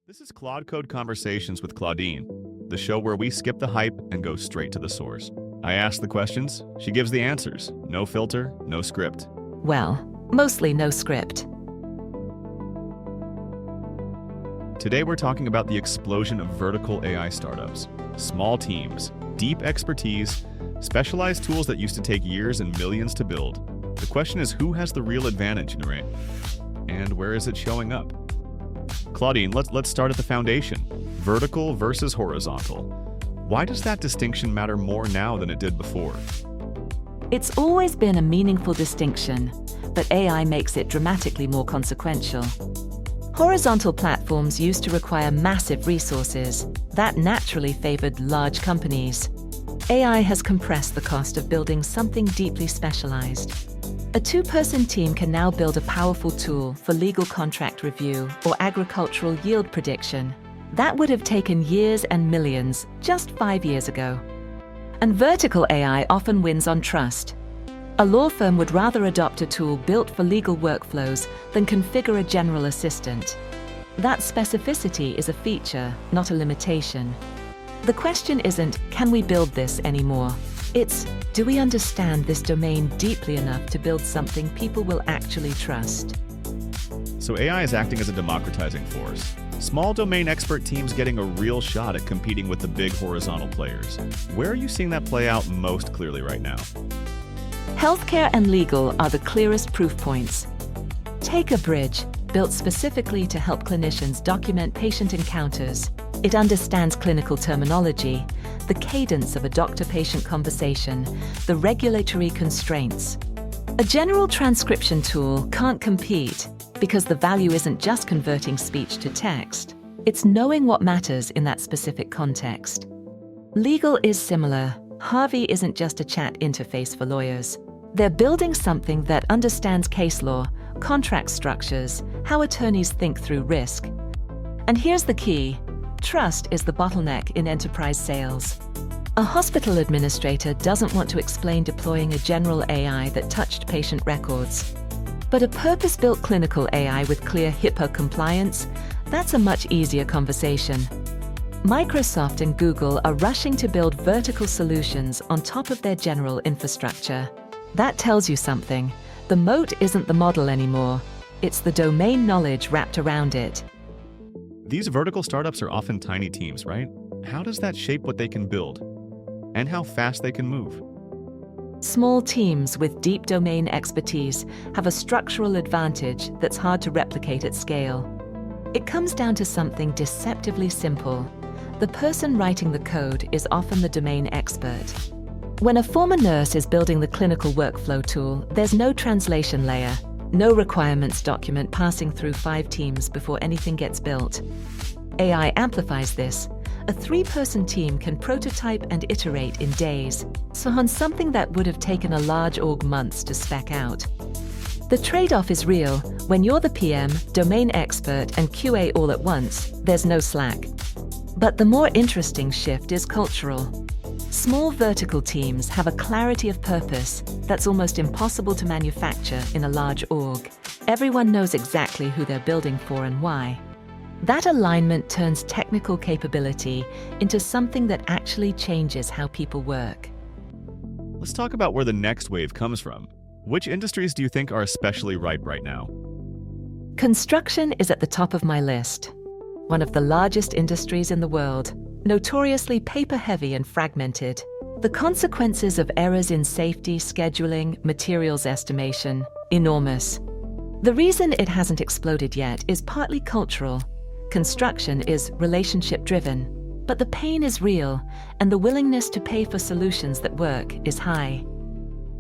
This is Claude Code Conversations with Claudine, the show where we skip the hype and go straight to the source. I ask the questions, she gives the answers. No filter, no script. Well, mostly no script. Today we're talking about the explosion of vertical AI startups. Small teams, deep expertise, specialized tools that used to take years and millions to build. The question is, who has the real advantage, Narain? And where is it showing up? Claudine, let's start at the foundation. Vertical versus horizontal. Why does that distinction matter more now than it did before? It's always been a meaningful distinction, but AI makes it dramatically more consequential. Horizontal platforms used to require massive resources. That naturally favored large companies. AI has compressed the cost of building something deeply specialized. A two-person team can now build a powerful tool for legal contract review or agricultural yield prediction. That would have taken years and millions just 5 years ago. And vertical AI often wins on trust. A law firm would rather adopt a tool built for legal workflows than configure a general assistant. That specificity is a feature, not a limitation. The question isn't, can we build this anymore? It's, do we understand this domain deeply enough to build something people will actually trust? So AI is acting as a democratizing force. Small domain expert teams getting a real shot at competing with the big horizontal players. Where are you seeing that play out most clearly right now? Healthcare and legal are the clearest proof points. Take a bridge, built specifically to help clinicians document patient encounters. It understands clinical terminology, the cadence of a doctor-patient conversation, the regulatory constraints. A general transcription tool can't compete because the value isn't just converting speech to text. It's knowing what matters in that specific context. Legal is similar. Harvey isn't just a chat interface for lawyers. They're building something that understands case law, contract structures, how attorneys think through risk. And here's the key. Trust is the bottleneck in enterprise sales. A hospital administrator doesn't want to explain deploying a general AI that touched patient records. But a purpose-built clinical AI with clear HIPAA compliance, that's a much easier conversation. Microsoft and Google are rushing to build vertical solutions on top of their general infrastructure. That tells you something. The moat isn't the model anymore. It's the domain knowledge wrapped around it. These vertical startups are often tiny teams, right? How does that shape what they can build? And how fast they can move? Small teams with deep domain expertise have a structural advantage that's hard to replicate at scale. It comes down to something deceptively simple. The person writing the code is often the domain expert. When a former nurse is building the clinical workflow tool, there's no translation layer. No requirements document passing through 5 teams before anything gets built. AI amplifies this. A 3-person team can prototype and iterate in days, so on something that would have taken a large org months to spec out. The trade-off is real. When you're the PM, domain expert, and QA all at once, there's no slack. But the more interesting shift is cultural. Small vertical teams have a clarity of purpose that's almost impossible to manufacture in a large org. Everyone knows exactly who they're building for and why. That alignment turns technical capability into something that actually changes how people work. Let's talk about where the next wave comes from. Which industries do you think are especially ripe right now? Construction is at the top of my list. One of the largest industries in the world, notoriously paper-heavy and fragmented. The consequences of errors in safety, scheduling, materials estimation, enormous. The reason it hasn't exploded yet is partly cultural. Construction is relationship-driven, but the pain is real, and the willingness to pay for solutions that work is high.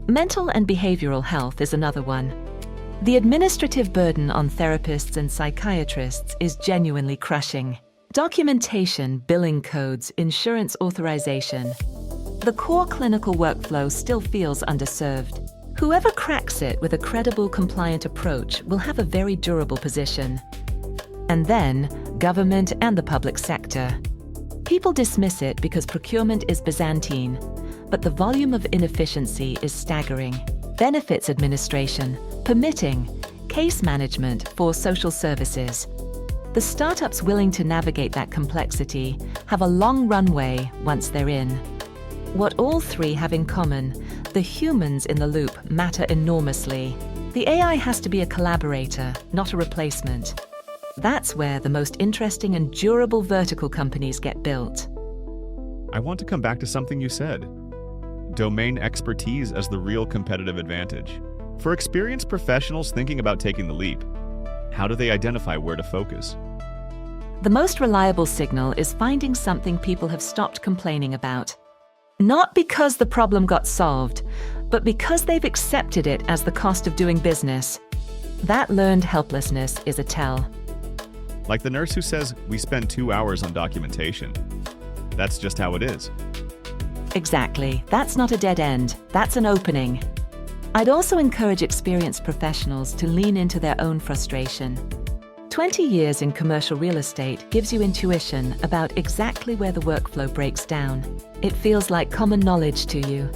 Mental and behavioral health is another one. The administrative burden on therapists and psychiatrists is genuinely crushing. Documentation, billing codes, insurance authorization. The core clinical workflow still feels underserved. Whoever cracks it with a credible, compliant approach will have a very durable position. And then, government and the public sector. People dismiss it because procurement is Byzantine, but the volume of inefficiency is staggering. Benefits administration, permitting, case management for social services. The The startups willing to navigate that complexity have a long runway once they're in. What all three have in common, the humans in the loop matter enormously. The AI has to be a collaborator, not a replacement. That's where the most interesting and durable vertical companies get built. I want to come back to something you said. Domain expertise as the real competitive advantage. For experienced professionals thinking about taking the leap, how do they identify where to focus? The most reliable signal is finding something people have stopped complaining about. Not because the problem got solved, but because they've accepted it as the cost of doing business. That learned helplessness is a tell. Like the nurse who says, "We spend 2 hours on documentation." That's just how it is. Exactly. That's not a dead end. That's an opening. I'd also encourage experienced professionals to lean into their own frustration. 20 years in commercial real estate gives you intuition about exactly where the workflow breaks down. It feels like common knowledge to you.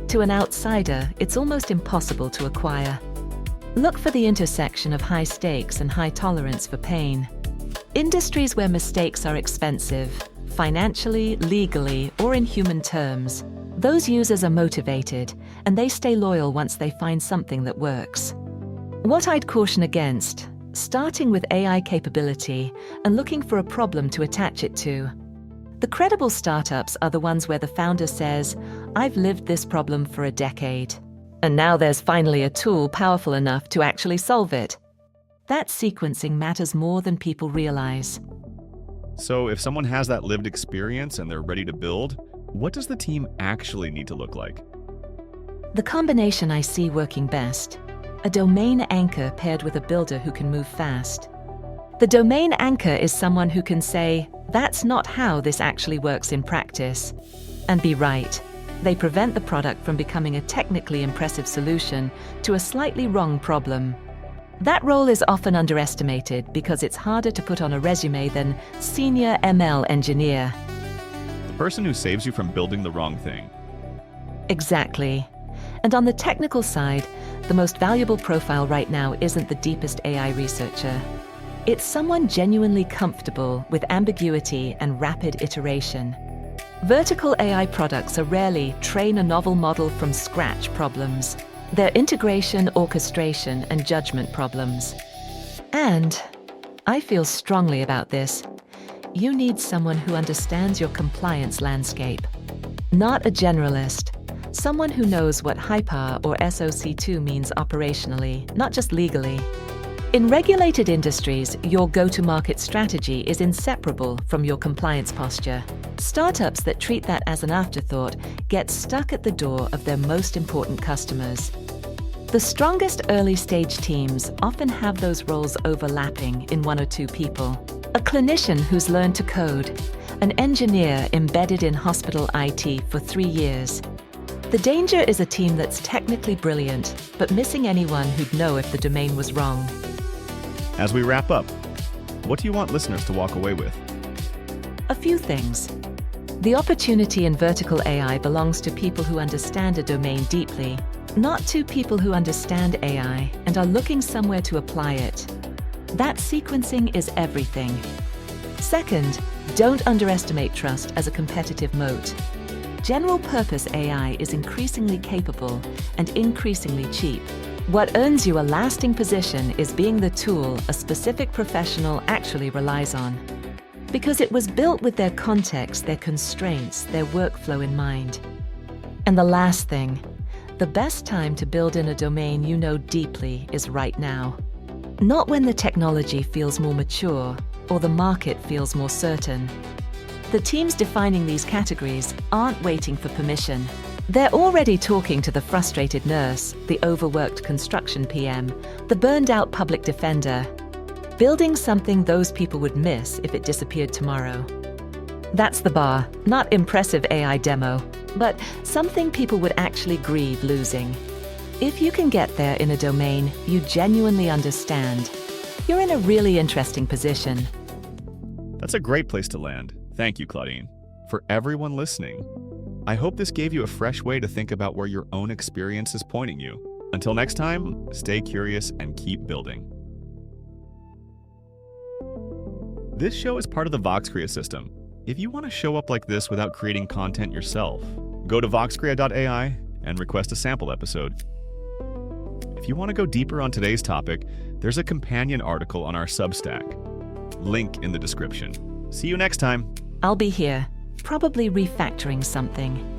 To an outsider, it's almost impossible to acquire. Look for the intersection of high stakes and high tolerance for pain. Industries where mistakes are expensive, financially, legally, or in human terms. Those users are motivated, and they stay loyal once they find something that works. What I'd caution against, starting with AI capability and looking for a problem to attach it to. The credible startups are the ones where the founder says, "I've lived this problem for a decade, and now there's finally a tool powerful enough to actually solve it." That sequencing matters more than people realize. So if someone has that lived experience and they're ready to build, what does the team actually need to look like? The combination I see working best: a domain anchor paired with a builder who can move fast. The domain anchor is someone who can say, "That's not how this actually works in practice," and be right. They prevent the product from becoming a technically impressive solution to a slightly wrong problem. That role is often underestimated because it's harder to put on a resume than senior ML engineer. The person who saves you from building the wrong thing. Exactly. And on the technical side, the most valuable profile right now isn't the deepest AI researcher. It's someone genuinely comfortable with ambiguity and rapid iteration. Vertical AI products are rarely train a novel model from scratch problems. They're integration, orchestration, and judgment problems. And I feel strongly about this. You need someone who understands your compliance landscape. Not a generalist. Someone who knows what HIPAA or SOC2 means operationally, not just legally. In regulated industries, your go-to-market strategy is inseparable from your compliance posture. Startups that treat that as an afterthought get stuck at the door of their most important customers. The strongest early-stage teams often have those roles overlapping in one or two people. A clinician who's learned to code, an engineer embedded in hospital IT for 3 years. The danger is a team that's technically brilliant, but missing anyone who'd know if the domain was wrong. As we wrap up, what do you want listeners to walk away with? A few things. The opportunity in vertical AI belongs to people who understand a domain deeply, not to people who understand AI and are looking somewhere to apply it. That sequencing is everything. Second, don't underestimate trust as a competitive moat. General-purpose AI is increasingly capable and increasingly cheap. What earns you a lasting position is being the tool a specific professional actually relies on. Because it was built with their context, their constraints, their workflow in mind. And the last thing, the best time to build in a domain you know deeply is right now. Not when the technology feels more mature or the market feels more certain. The teams defining these categories aren't waiting for permission. They're already talking to the frustrated nurse, the overworked construction PM, the burned-out public defender, building something those people would miss if it disappeared tomorrow. That's the bar, not impressive AI demo, but something people would actually grieve losing. If you can get there in a domain you genuinely understand, you're in a really interesting position. That's a great place to land. Thank you, Claudine. For everyone listening, I hope this gave you a fresh way to think about where your own experience is pointing you. Until next time, stay curious and keep building. This show is part of the VoxCrea system. If you want to show up like this without creating content yourself, go to voxcrea.ai and request a sample episode. If you want to go deeper on today's topic, there's a companion article on our Substack. Link in the description. See you next time. I'll be here, probably refactoring something.